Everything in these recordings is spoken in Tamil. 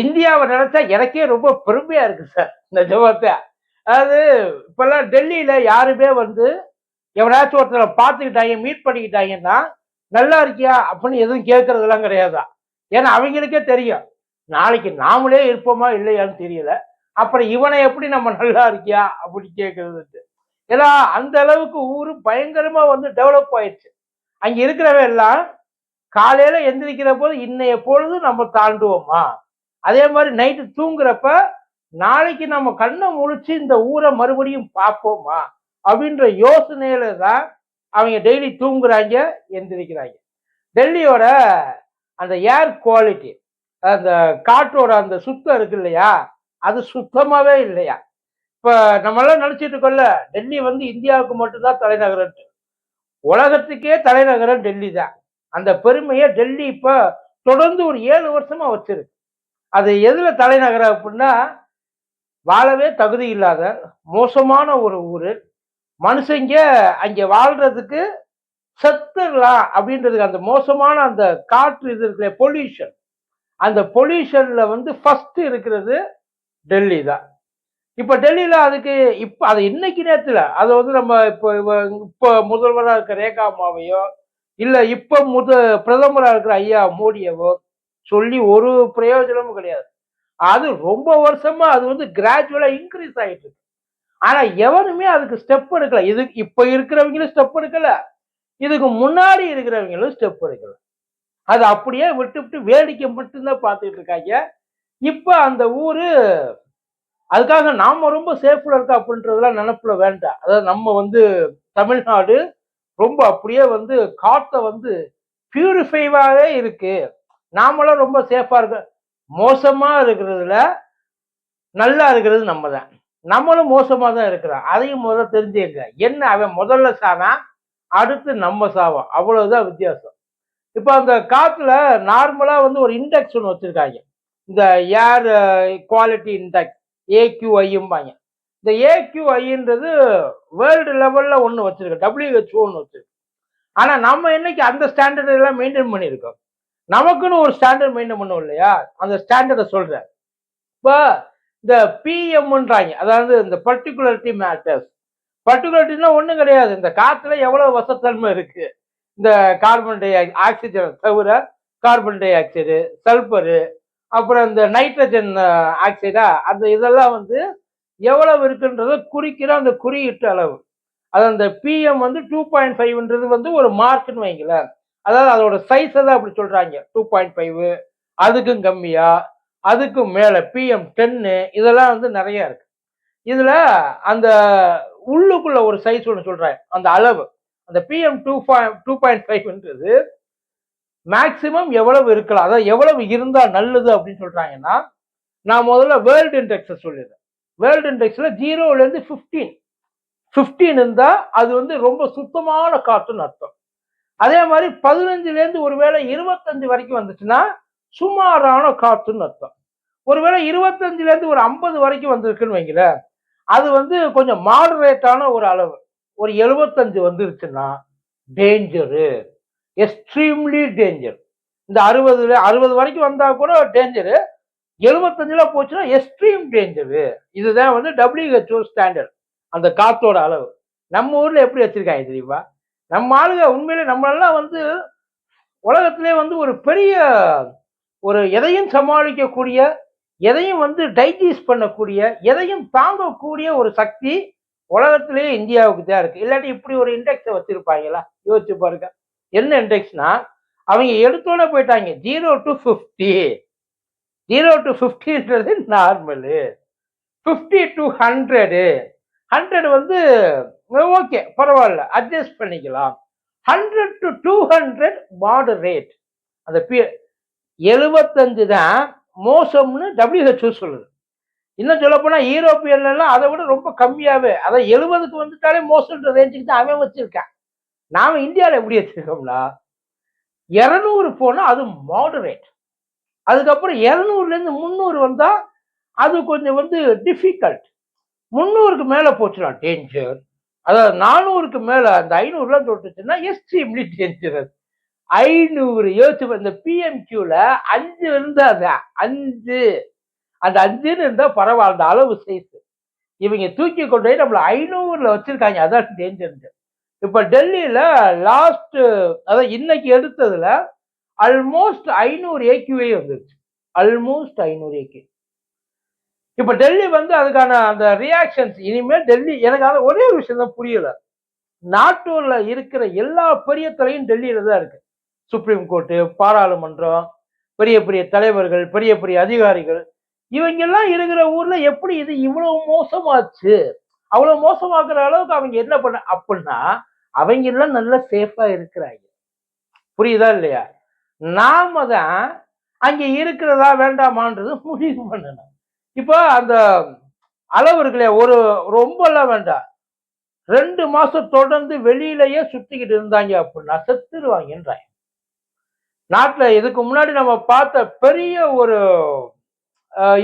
இந்தியாவை நினைச்சா எனக்கே ரொம்ப பெருமையா இருக்கு சார். நிஜமாத்தா. அதாவது இப்பல்லாம் டெல்லியில யாருமே வந்து எவனாச்சும் ஒருத்தரை பார்த்துக்கிட்டாங்க, மீட் பண்ணிக்கிட்டாங்கன்னா, "நல்லா இருக்கியா?" அப்படின்னு எதுவும் கேட்கறதெல்லாம் கிடையாதாம். ஏன்னா அவங்களுக்கே தெரியும். நாளைக்கு நாமளே இருப்போமா இல்லையான்னு தெரியல. அப்புறம் இவனை எப்படி நம்ம நல்லா இருக்கியா அப்படி கேட்கறதுன்ட்டு. ஏன்னா அந்த அளவுக்கு ஊரு பயங்கரமா வந்து டெவலப் ஆயிடுச்சு. அங்க இருக்கிறவன் எல்லாம் காலையில எந்திரிக்கிற போது இன்னைய பொழுது நம்ம தாண்டுவோமா, அதே மாதிரி நைட்டு தூங்குறப்ப நாளைக்கு நம்ம கண்ணை முழிச்சு இந்த ஊரை மறுபடியும் பார்ப்போமா அப்படின்ற யோசனையில தான் அவங்க டெய்லி தூங்குறாங்க, எந்திரிக்கிறாங்க. டெல்லியோட அந்த ஏர் குவாலிட்டி, அந்த காற்றோட அந்த சுத்தம் இருக்கு இல்லையா, அது சுத்தமாவே இல்லையா. இப்ப நம்ம எல்லாம் நினைச்சிட்டு இருக்கோம்ல, டெல்லி வந்து இந்தியாவுக்கு மட்டும்தான் தலைநகரம். உலகத்துக்கே தலைநகரம் டெல்லி தான். அந்த பெருமையை டெல்லி இப்ப தொடர்ந்து ஒரு 7 வருஷமா வச்சிருக்கு. அது எதுல தலைநகரம் அப்படின்னா, வாழவே தகுதி இல்லாத மோசமான ஒரு ஊரு. மனுஷங்க அங்க வாழ்றதுக்கு செத்துடலாம் அப்படின்றதுக்கு அந்த மோசமான அந்த காற்று இது இருக்கிற பொல்யூஷன், அந்த பொல்யூஷன்ல வந்து ஃபர்ஸ்ட் இருக்கிறது டெல்லி தான். இப்ப டெல்லியில அதுக்கு இப்ப அது இன்னைக்கு நேரத்துல அதை வந்து நம்ம இப்ப முதல்வரா இருக்க ரேகா அம்மாவையோ இல்ல இப்ப பிரதமரா இருக்கிற ஐயா மோடியவோ சொல்லி ஒரு பிரயோஜனமும் கிடையாது. அது ரொம்ப வருஷமா அது வந்து கிராஜுவலா இன்க்ரீஸ் ஆயிட்டு இருக்கு. ஆனா எவனுமே அதுக்கு ஸ்டெப் எடுக்கல. இது இப்ப இருக்கிறவங்களும் ஸ்டெப் எடுக்கல, இதுக்கு முன்னாடி இருக்கிறவங்களும் ஸ்டெப் எடுக்கல. அது அப்படியே விட்டு விட்டு வேடிக்கை மட்டும்தான் பார்த்துட்டு இருக்காங்க. இப்ப அந்த ஊரு அதுக்காக நாம ரொம்ப சேஃப்ல இருக்கா அப்படின்றதெல்லாம் நினைப்புல வேண்டாம். அதாவது நம்ம வந்து தமிழ்நாடு ரொம்ப அப்படியே வந்து காத்த வந்து பியூரிஃபைவாவே இருக்கு. நாமளும் ரொம்ப சேஃபா இருக்க. மோசமா இருக்கிறதுல நல்லா இருக்கிறது நம்ம தான். நம்மளும் மோசமா தான் இருக்கிறோம். அதையும் முதல்ல தெரிஞ்சுங்க. என்ன அவன் முதல்ல சாவான், அடுத்து நம்ம சாவோம். அவ்வளவுதான் வித்தியாசம். இப்ப அந்த காத்துல நார்மலா வந்து ஒரு இண்டெக்ஸ் ஒன்று வச்சிருக்காங்க. இந்த ஏர் குவாலிட்டி இண்டெக்ஸ் ஏக்யூஐம்பாங்க. இந்த ஏக்யூஐன்றது வேர்ல்டு லெவல்ல ஒன்று வச்சிருக்கு. WHO ஒன்று வச்சிருக்கு. ஆனா நம்ம என்னைக்கு அந்த ஸ்டாண்டர்ட் எல்லாம் மெயின்டைன் பண்ணியிருக்கோம். நமக்குன்னு ஒரு ஸ்டாண்டர்ட் மெயின்டைன் பண்ணுவோம் இல்லையா, அந்த ஸ்டாண்டர்டை சொல்றேன். இப்ப இந்த பிஎம்ன்றாங்க, அதாவது இந்த பர்டிகுலரிட்டி மேட்டர்ஸ். பர்டிகுலரிட்டினா ஒண்ணும் கிடையாது. இந்த காத்துல எவ்வளவு வசத்தன்மை இருக்கு, இந்த கார்பன் டை ஆக்சிஜனை தவிர கார்பன் டை ஆக்சைடு, சல்பரு, அப்புறம் இந்த நைட்ரஜன் ஆக்சைடா, அந்த இதெல்லாம் வந்து எவ்வளவு இருக்குன்றத குறிக்கிற அந்த குறியீட்டு அளவு. அது அந்த பிஎம் வந்து 2.5ன்றது வந்து ஒரு மார்க்னு வைங்களேன். அதாவது அதோட சைஸ் தான் அப்படி சொல்றாங்க. 2.5, அதுக்கும் கம்மியா, அதுக்கும் மேல PM10 இதெல்லாம் வந்து நிறைய இருக்கு. இதுல அந்த உள்ளுக்குள்ள ஒரு சைஸ் ஒன்று சொல்றாங்க, அந்த அளவு. அந்த PM 2.5ன்றது மேக்சிமம் எவ்வளவு இருக்கலாம், அதாவது எவ்வளவு இருந்தா நல்லது அப்படின்னு சொல்றாங்கன்னா, நான் முதல்ல வேர்ல்டு இண்டெக்ஸ் சொல்லிடுறேன். வேர்ல்டு இண்டெக்ஸ்ல 0ல இருந்து 15 இருந்தா அது வந்து ரொம்ப சுத்தமான காற்றுன்னு அர்த்தம். அதே மாதிரி 15ல இருந்து ஒருவேளை 25 வரைக்கும் வந்துச்சுன்னா சுமாரான காற்றுன்னு அர்த்தம். ஒருவேளை 25ல இருந்து ஒரு 50 வரைக்கும் வந்திருக்குன்னு வைங்களேன், அது வந்து கொஞ்சம் மாடரேட்டான ஒரு அளவு. ஒரு 75 வந்துருச்சுன்னா டேஞ்சரு, எக்ஸ்ட்ரீம்லி டேஞ்சர். இந்த 60 வரைக்கும் வந்தா கூட டேஞ்சரு, 75ல போச்சுன்னா எக்ஸ்ட்ரீம் டேஞ்சரு. இதுதான் வந்து WHO ஸ்டாண்டர்ட், அந்த காத்தோட அளவு. நம்ம ஊர்ல எப்படி வச்சிருக்காங்க தெரியுமா? நம்ம ஆளுங்க உண்மையிலே நம்மளெல்லாம் வந்து உலகத்திலே வந்து ஒரு பெரிய ஒரு எதையும் சமாளிக்கக்கூடிய, எதையும் வந்து டைஜஸ்ட் பண்ணக்கூடிய, எதையும் தாங்கக்கூடிய ஒரு சக்தி உலகத்திலேயே இந்தியாவுக்கு தான் இருக்கு. இல்லாட்டி இப்படி ஒரு இண்டெக்ஸை வச்சிருப்பாங்களா? யோசிச்சு பாருங்க. என்ன இண்டெக்ஸ்னா, அவங்க எடுத்தோன்னே போயிட்டாங்க 0 to 50. 0 to 50ன்றது நார்மலு. 50 to 100, 100 வந்து ஓகே பரவாயில்ல, அட்ஜஸ்ட் பண்ணிக்கலாம். 100 to 200 மாடரேட். அந்த 75 தான் மோசம்னு WHO சொல்லுது. இன்னும் சொல்ல போனா யூரோப்பியன்ல எல்லாம் அதை விட ரொம்ப கம்மியாவே, அதான் 70க்கு வந்துட்டாலே மோசம்ன்ற ரேஞ்சுக்கு தான் அவன் வச்சிருக்கான். நாம இந்தியாவில் எப்படி வச்சிருக்கோம்னா 200 போனா அது மாடரேட். அதுக்கப்புறம் 200ல இருந்து 300 வந்தா அது கொஞ்சம் வந்து டிஃபிகல்ட். 300க்கு மேல போச்சுன்னா டேஞ்சர். அதாவது 400க்கு மேல அந்த 500லாம் தொட்டுச்சுன்னா எக்ஸ்ட்ரீம்லி டேஞ்சரஸ். 500 யோசிச்சு இந்த பிஎம்கியூல 5 இருந்தா 5 அந்த 5ன்னு இருந்தா பரவாயில்ல, அந்த அளவு சைஸ். இவங்க தூக்கி கொண்டு போய் நம்மள 500ல வச்சிருக்காங்க. அதான் டேஞ்சர். இப்ப டெல்லியில லாஸ்ட், அதாவது இன்னைக்கு எடுத்ததுல ஆல்மோஸ்ட் 500 ஏக்யூவே வந்துருச்சு. Almost 500 AQ. இப்ப டெல்லி வந்து அதுக்கான அந்த ரியாக்ஷன்ஸ் இனிமேல் டெல்லி, எனக்கு ஒரே ஒரு விஷயம் தான் புரியல. நாட்டூர்ல இருக்கிற எல்லா பெரிய தலையும் டெல்லியில தான் இருக்கு. சுப்ரீம் கோர்ட்டு, பாராளுமன்றம், பெரிய பெரிய தலைவர்கள், பெரிய பெரிய அதிகாரிகள், இவங்க எல்லாம் இருக்கிற ஊர்ல எப்படி இது இவ்வளவு மோசமாச்சு? அவ்வளவு மோசமாக்குற அளவுக்கு அவங்க என்ன பண்ண அப்படின்னா, அவங்க எல்லாம் நல்லா சேஃபா இருக்கிறாங்க. புரியுதா இல்லையா? நாம தான் அங்க இருக்கிறதா வேண்டாமான்றது முடிவு பண்ணணும். இப்போ அந்த அளவு இருக்குல்லையா, ஒரு ரொம்ப எல்லாம் வேண்டாம். 2 மாசம் தொடர்ந்து வெளியிலேயே சுத்திக்கிட்டு இருந்தாங்க அப்படின்னா செத்துருவாங்கன்றாங்க. நாட்டுல இதுக்கு முன்னாடி நம்ம பார்த்த பெரிய ஒரு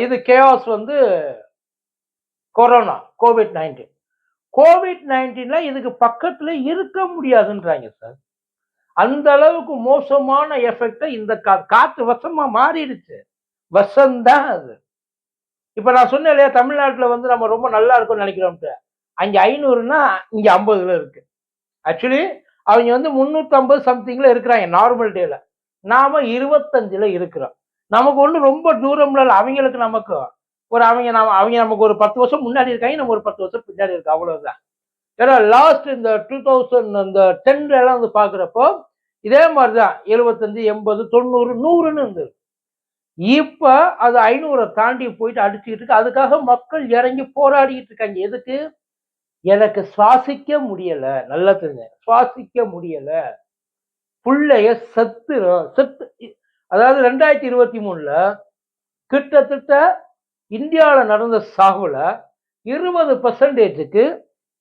இது கேஆஸ் வந்து கொரோனா, கோவிட்-19. கோவிட்-19ல இதுக்கு பக்கத்துல இருக்க முடியாதுன்றாங்க சார். அந்த அளவுக்கு மோசமான எஃபெக்ட் இந்த காத்து வசமா மாறிடுச்சு. விஷம்தான் அது. இப்ப நான் சொன்னேன் இல்லையா, தமிழ்நாட்டுல வந்து நம்ம ரொம்ப நல்லா இருக்கும்னு நினைக்கிறோம்ட்டு. அங்க 500ன்னா இங்க 50ல இருக்கு. ஆக்சுவலி அவங்க வந்து 350 சம்திங்ல இருக்கிறாங்க நார்மல் டேல. நாம 25ல இருக்கிறோம். நமக்கு ஒண்ணு ரொம்ப தூரம்ல இல்ல. அவங்களுக்கு நமக்கு ஒரு அவங்க நமக்கு ஒரு 10 வருஷம் முன்னாடி இருக்காங்க, நம்ம ஒரு 10 வருஷம் பின்னாடி இருக்கு, அவ்வளவுதான். ஏன்னா லாஸ்ட் இந்த 2000 இந்த 10ல எல்லாம் வந்து பாக்குறப்போ இதே மாதிரிதான் 75, 80, 90, 100ன்னு இருந்தது. இப்ப அது 500 தாண்டி போயிட்டு அடிச்சுக்கிட்டு இருக்கு. அதுக்காக மக்கள் இறங்கி போராடிட்டு இருக்காங்க. எதுக்கு? எனக்கு சுவாசிக்க முடியல. நல்லா தெரிஞ்ச சுவாசிக்க முடியல, புள்ளைய செத்து. அதாவது 2023ல கிட்டத்தட்ட இந்தியாவில் நடந்த சாகுல 20%க்கு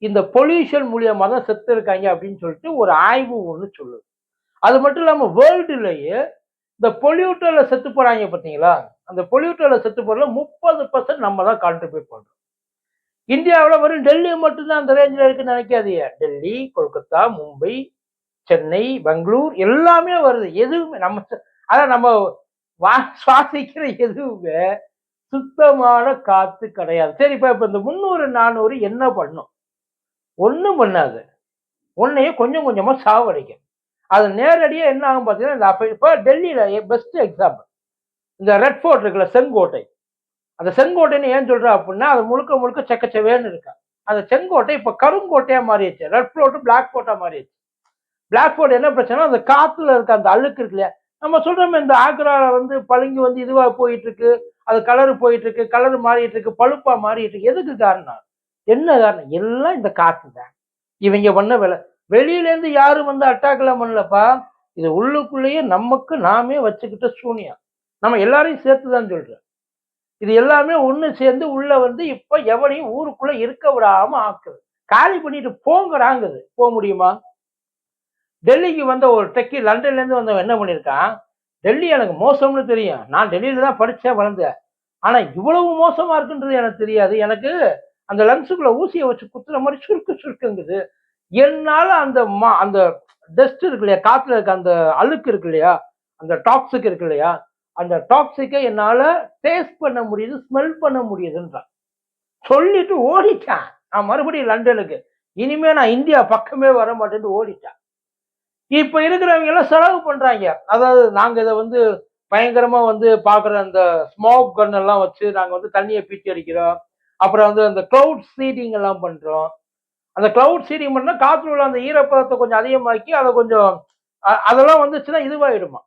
இந்த பொல்யூஷன் மூலியமா தான் செத்து இருக்காங்க அப்படின்னு சொல்லிட்டு ஒரு ஆய்வு ஒண்ணு சொல்லுது. அது மட்டும் இல்லாம வேர்ல்டுலயே இந்த பொல்யூட்டர்ல செத்து போறாங்க பாத்தீங்களா, அந்த பொல்யூட்டர்ல செத்து போறதுல 30% நம்ம தான் கான்ட்ரிபியூட் பண்றோம். இந்தியாவில் வெறும் டெல்லி மட்டும்தான் அந்த ரேஞ்சில் இருக்குன்னு நினைக்காதீங்க. டெல்லி, கொல்கத்தா, மும்பை, சென்னை, பெங்களூர் எல்லாமே வருது. எதுவுமே அதான் நம்ம சுவாசிக்கிற எதுவுமே சுத்தமான காத்து கிடையாது. சரி, இப்ப இந்த 300, 400 என்ன பண்ணும்? ஒண்ணும் பண்ணாது. உன்னையே கொஞ்சம் கொஞ்சமா சாவடிக்கும். அது நேரடியா என்ன ஆகும் பாத்தீங்கன்னா, இப்ப டெல்லியில பெஸ்ட் எக்ஸாம்பிள் இந்த ரெட் ஃபோர்ட் இருக்குல்ல, செங்கோட்டை. அந்த செங்கோட்டைன்னு ஏன் சொல்றா அப்படின்னா, அது முழுக்க முழுக்க செக்கச்சவேன்னு இருக்கா. அந்த செங்கோட்டை இப்ப கருங்கோட்டையா மாறிடுச்சு. ரெட் ஃபோர்ட் பிளாக் ஃபோர்ட்டா மாறிடுச்சு. பிளாக் ஃபோர்ட் என்ன பிரச்சனை, அந்த காத்துல இருக்க அந்த அழுக்கு இருக்கு இல்லையா, நம்ம சொல்றோமே இந்த ஆக்ரால வந்து பளிங்கு வந்து இதுவா போயிட்டு இருக்கு, அது கலர் போயிட்டு இருக்கு, கலர் மாறிட்டு இருக்கு, பழுப்பா மாறிட்டு இருக்கு. எதுக்கு காரணம்? என்ன காரணம்? எல்லாம் இந்த காத்து தான். இவங்க பண்ண வேலை. வெளியில இருந்து யாரும் வந்து அட்டாக் எல்லாம் பண்ணலப்பா. இது உள்ளுக்குள்ளேயே நமக்கு நாமே வச்சுக்கிட்ட சூனியம். நம்ம எல்லாரையும் சேர்த்துதான் சொல்றேன். இது எல்லாமே ஒண்ணு சேர்ந்து உள்ள வந்து இப்ப எவனையும் ஊருக்குள்ள இருக்க விடாம ஆக்குது. காலி பண்ணிட்டு போங்கடாங்குது. போக முடியுமா? டெல்லிக்கு வந்த ஒரு டெக்கி லண்டன்ல இருந்து வந்தவன் என்ன பண்ணிருக்கான், டெல்லி எனக்கு மோசம்னு தெரியும், நான் டெல்லியில தான் படிச்சேன் வளர்ந்தேன், ஆனா இவ்வளவு மோசமா இருக்குன்றது எனக்கு தெரியாது, எனக்கு அந்த லங்ஸுக்குள்ள ஊசியை வச்சு குத்துற மாதிரி சுருக்குங்குது, என்னால அந்த டஸ்ட் இருக்கு இல்லையா, காத்துல இருக்க அந்த அழுக்கு இருக்கு இல்லையா, அந்த டாக்ஸிக் இருக்கு இல்லையா, அந்த டாக்ஸிக்கை என்னால டேஸ்ட் பண்ண முடியுது, ஸ்மெல் பண்ண முடியுதுன்றான். சொல்லிட்டு ஓடிட்டான். நான் மறுபடியும் லண்டனுக்கு, இனிமே நான் இந்தியா பக்கமே வர மாட்டேன்னு ஓடிட்டான். இப்ப இருக்கிறவங்க எல்லாம் செலவு பண்றாங்க. அதாவது நாங்க இதை வந்து பயங்கரமா வந்து பாக்குற அந்த ஸ்மோக் கன் எல்லாம் வச்சு நாங்க வந்து தண்ணியை பீச்சி அடிக்கிறோம். அப்புறம் வந்து அந்த கிளவுட் சீடிங் எல்லாம் பண்றோம். அந்த கிளவுட் சீடிங் பண்ணா காத்துல உள்ள அந்த ஈரப்பதத்தை கொஞ்சம் அதிகமாக்கி அதை கொஞ்சம் அதெல்லாம் வந்துச்சுன்னா இதுவாயிடுமா.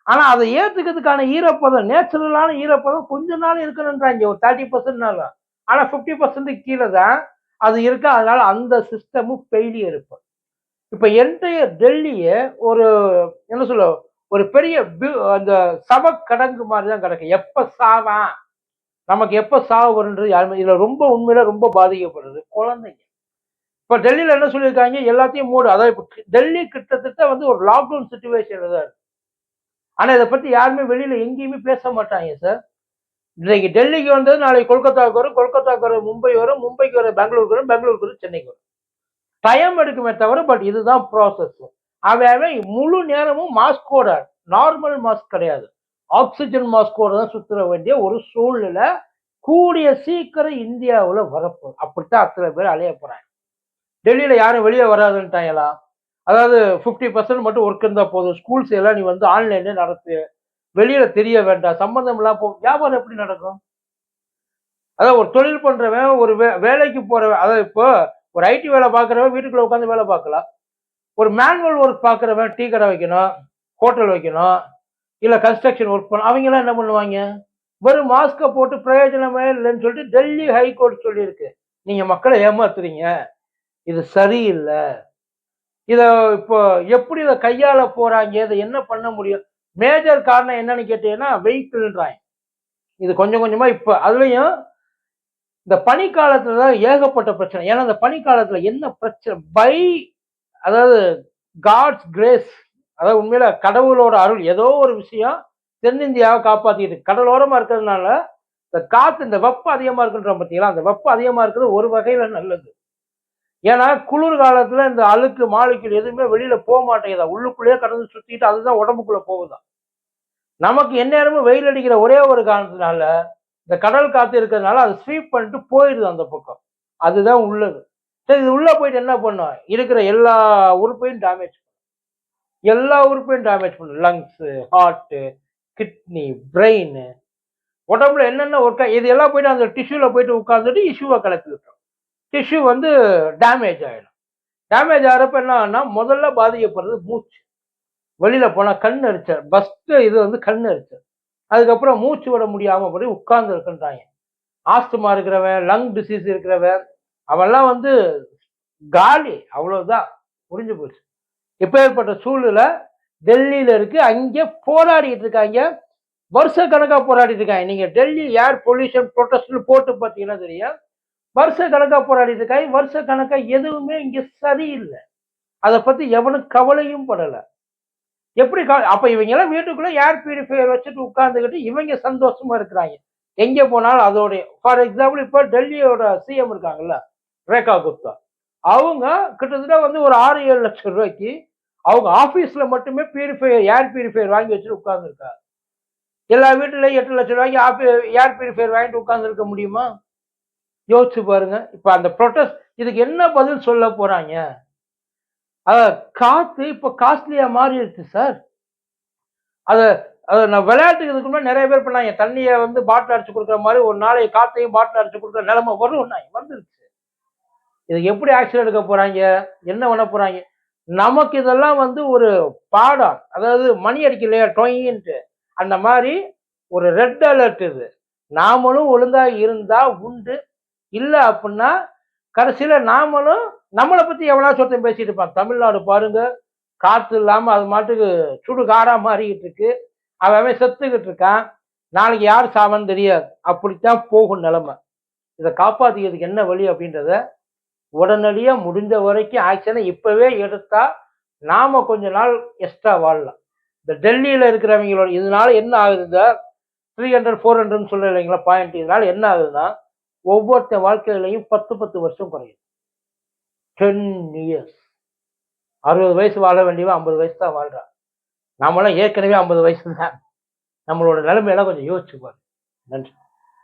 ஆனா அதை ஏத்துக்கிறதுக்கான ஈரப்பதம், நேச்சுரலான ஈரப்பதம் கொஞ்ச நாள் இருக்கணும்ன்றாங்க, ஒரு 30%. ஆனா 50% கீழே தான் அது இருக்கு. அதனால அந்த சிஸ்டமும் ஃபெயிலியர் இருக்கும். இப்ப என்டையர் டெல்லிய ஒரு என்ன சொல்ல, ஒரு பெரிய அந்த சவக்கடங்கு மாதிரிதான் கிடக்கு. எப்ப சாவான், நமக்கு எப்ப சாவு வருன்றது யாருமே இதுல ரொம்ப உண்மையில ரொம்ப பாதிக்கப்படுறது குழந்தைங்க. இப்ப டெல்லியில என்ன சொல்லியிருக்காங்க, எல்லாத்தையும் மூடு. அதாவது இப்ப டெல்லி கிட்டத்தட்ட வந்து ஒரு லாக்டவுன் சிச்சுவேஷன்ல தான் இருக்கு. ஆனா இதை பத்தி யாருமே வெளியில எங்கேயுமே பேச மாட்டாங்க சார். இன்னைக்கு டெல்லிக்கு வந்தது நாளைக்கு கொல்கத்தாவுக்கு வரும், கொல்கத்தாவுக்கு வரும் மும்பை வரும், மும்பைக்கு வரும் பெங்களூருக்கு வரும், பெங்களூருக்கு வரும் சென்னைக்கு வரும். டைம் எடுக்குமே தவிர, பட் இதுதான் ப்ராசஸ். அவன் முழு நேரமும் மாஸ்கோட, நார்மல் மாஸ்க் கிடையாது, ஆக்சிஜன் மாஸ்கோட தான் சுத்துற வேண்டிய ஒரு சூழ்நிலை கூடிய சீக்கிரம் இந்தியாவுல வரப்போகுது. அப்படித்தான் அத்தனை பேர் அலைய போறாங்க. டெல்லியில யாரும் வெளியே வராதுன்ட்டாங்களா? அதாவது 50% மட்டும் ஒர்க் இருந்தா போதும், ஸ்கூல்ஸ் எல்லாம் நீ வந்து ஆன்லைன்ல நடத்து, வெளியில தெரிய வேண்டாம், சம்பந்தம் இல்லாம வியாபாரம் எப்படி நடக்கும்? அதாவது ஒரு தொழில் பண்றவன், ஒரு வேலைக்கு போறவன், அதாவது இப்போ ஒரு ஐடி வேலை பார்க்குறவன் வீட்டுக்குள்ள உட்காந்து வேலை பார்க்கலாம். ஒரு மேனுவல் ஒர்க் பார்க்குறவன் டீ கடை வைக்கணும், ஹோட்டல் வைக்கணும், இல்ல கன்ஸ்ட்ரக்ஷன் ஒர்க் பண்ண, அவங்க எல்லாம் என்ன பண்ணுவாங்க? வெறும் மாஸ்கை போட்டு பிரயோஜனமே இல்லைன்னு சொல்லிட்டு டெல்லி ஹைகோர்ட் சொல்லியிருக்கு. நீங்க மக்களை ஏமாத்துறீங்க, இது சரியில்லை. இத இப்போ எப்படி இதை கையாள போறாங்க, இதை என்ன பண்ண முடியும்? மேஜர் காரணம் என்னன்னு கேட்டீங்கன்னா வெஹிக்கிள்ன்றாங்க. இது கொஞ்சம் கொஞ்சமா இப்ப அதுலயும் இந்த பனிக்காலத்துல தான் ஏகப்பட்ட பிரச்சனை. ஏன்னா இந்த பனிக்காலத்துல என்ன பிரச்சனை, அதாவது காட்ஸ் கிரேஸ், அதாவது உண்மையில கடவுளோட அருள், ஏதோ ஒரு விஷயம் தென்னிந்தியாவை காப்பாத்திட்டு கடலோரமா இருக்கிறதுனால இந்த காத்து, இந்த வெப்பம் அதிகமா இருக்குன்ற பார்த்தீங்களா, அந்த வெப்பம் அதிகமா இருக்கிறது ஒரு வகையில நல்லது. ஏன்னா குளிர் காலத்துல இந்த அழுக்கு மாலிக்குள் எதுவுமே வெளியில போக மாட்டேங்குதா, உள்ளுக்குள்ளேயே கடந்து சுத்திட்டு அதுதான் உடம்புக்குள்ள போகுதான். நமக்கு எந்நேரமும் வெயில் அடிக்கிற ஒரே ஒரு காரணத்தினால இந்த கடல் காத்து இருக்கிறதுனால அது ஸ்வீப் பண்ணிட்டு போயிடுது அந்த பக்கம். அதுதான் உள்ளது. சரி, இது உள்ள போயிட்டு என்ன பண்ணும்? இருக்கிற எல்லா உறுப்பையும் டேமேஜ் பண்ணும். எல்லா உறுப்பையும் டேமேஜ் பண்ணும். லங்ஸ், ஹார்ட், கிட்னி, பிரெயின், உடம்புல என்னென்ன ஒர்க், இது எல்லாம் போயிட்டு அந்த டிஷ்யூல போயிட்டு உட்கார்ந்துட்டு இஷ்யூவை கலப்பி விட்டுரும். டிஷ்யூ வந்து டேமேஜ் ஆயிடும். டேமேஜ் ஆகிறப்ப என்ன ஆகும்னா முதல்ல பாதிக்கப்படுறது மூச்சு. வெளியில போனா கண் எரிச்சல், ஃபர்ஸ்ட் இது வந்து கண் எரிச்சல். அதுக்கப்புறம் மூச்சு விட முடியாம போய் உட்கார்ந்து இருக்குன்றாங்க. ஆஸ்துமா இருக்கிறவன், லங் டிசீஸ் இருக்கிறவன், அவெல்லாம் வந்து காலி, அவ்வளவுதான், முடிஞ்சு போச்சு. இப்பேற்பட்ட சூழ்நிலை டெல்லியில இருக்கு. அங்கே போராடிட்டு இருக்காங்க, வருஷ கணக்கா போராடிட்டு இருக்காங்க. நீங்க டெல்லி ஏர் பொல்யூஷன் ப்ரொடெஸ்ட்னு போட்டு பார்த்தீங்கன்னா தெரியும், வருஷ கணக்கா போராடிட்டு இருக்காங்க. வருஷ கணக்கா எதுவுமே இங்க சரியில்லை. அதை பத்தி எவனும் கவலையும் படல. எப்படி அப்ப இவங்க எல்லாம் வீட்டுக்குள்ள ஏர் பியூரிஃபையர் வச்சுட்டு உட்கார்ந்துக்கிட்டு இவங்க சந்தோஷமா இருக்கிறாங்க. எங்க போனாலும் அதோட, ஃபார் எக்ஸாம்பிள் இப்ப டெல்லியோட சிஎம் இருக்காங்கல்ல, ரேகா குப்தா, அவங்க கிட்டத்தட்ட வந்து ஒரு 6-7 லட்சம் ரூபாய்க்கு அவங்க ஆபீஸ்ல மட்டுமே பியூரிஃபையர், ஏர் பியூரிஃபையர் வாங்கி வச்சுட்டு உட்கார்ந்து இருக்காங்க. எல்லா வீட்டுலயும் 8 லட்சம் ரூபாய்க்கு ஏர் பியூரிஃபையர் வாங்கிட்டு உட்கார்ந்து இருக்க முடியுமா? யோசிச்சு பாருங்க. இப்ப அந்த ப்ரொடெஸ்ட் இதுக்கு என்ன பதில் சொல்ல போறாங்க? காத்து இப்ப காஸ்ட்லியா மாறிடுச்சு சார். அத நான் விளையாட்டுக்கு இதுக்கு முன்னாடி நிறைய பேர் பண்ணாங்க, தண்ணியை வந்து பாட்டில் அடிச்சு கொடுக்குற மாதிரி ஒரு நாளைக்கு காத்தையும் பாட்டில் அடிச்சு கொடுக்குற நிலைமை வரும், வந்துருச்சு. இதுக்கு எப்படி ஆக்ஷன் எடுக்க போறாங்க, என்ன பண்ண போறாங்க? நமக்கு இதெல்லாம் வந்து ஒரு பாடம், அதாவது மணி அடிக்கலையா டொயின்ட்டு, அந்த மாதிரி ஒரு ரெட் அலர்ட். இது நாமளும் ஒழுங்கா இருந்தா உண்டு, இல்லை அப்படின்னா கடைசியில நாமளும் நம்மளை பத்தி எவ்வளவு சொத்தம் பேசிட்டு இருப்பான். தமிழ்நாடு பாருங்க, காத்து இல்லாம அது மாட்டுக்கு சுடு காடா மாறிக்கிட்டு இருக்கு, அவன் செத்துக்கிட்டு இருக்கான், நாளைக்கு யார் சாவன்னு தெரியாது, அப்படித்தான் போகும் நிலைமை. இதை காப்பாத்திக்கிறதுக்கு என்ன வழி அப்படின்றத உடனடியா முடிஞ்ச வரைக்கும் ஆக்ஷனை இப்பவே எடுத்தா நாம கொஞ்ச நாள் எக்ஸ்ட்ரா வாழலாம். இந்த டெல்லியில இருக்கிறவங்களோட இதனால என்ன ஆகுது, 300-400 சொல்ற இல்லைங்களா பாயிண்ட், இதனால என்ன ஆகுதுன்னா ஒவ்வொருத்த வாழ்க்கையிலையும் 10-10 வருஷம் குறையும். 10 years. 60 வயசு வாழ வேண்டியவன் 50 வயசு தான் வாழ்றான். நாமெல்லாம் ஏற்கனவே 50 வயசு தான். நம்மளோட நிலைமையெல்லாம் கொஞ்சம் யோசிச்சு பாருங்க. நன்றி.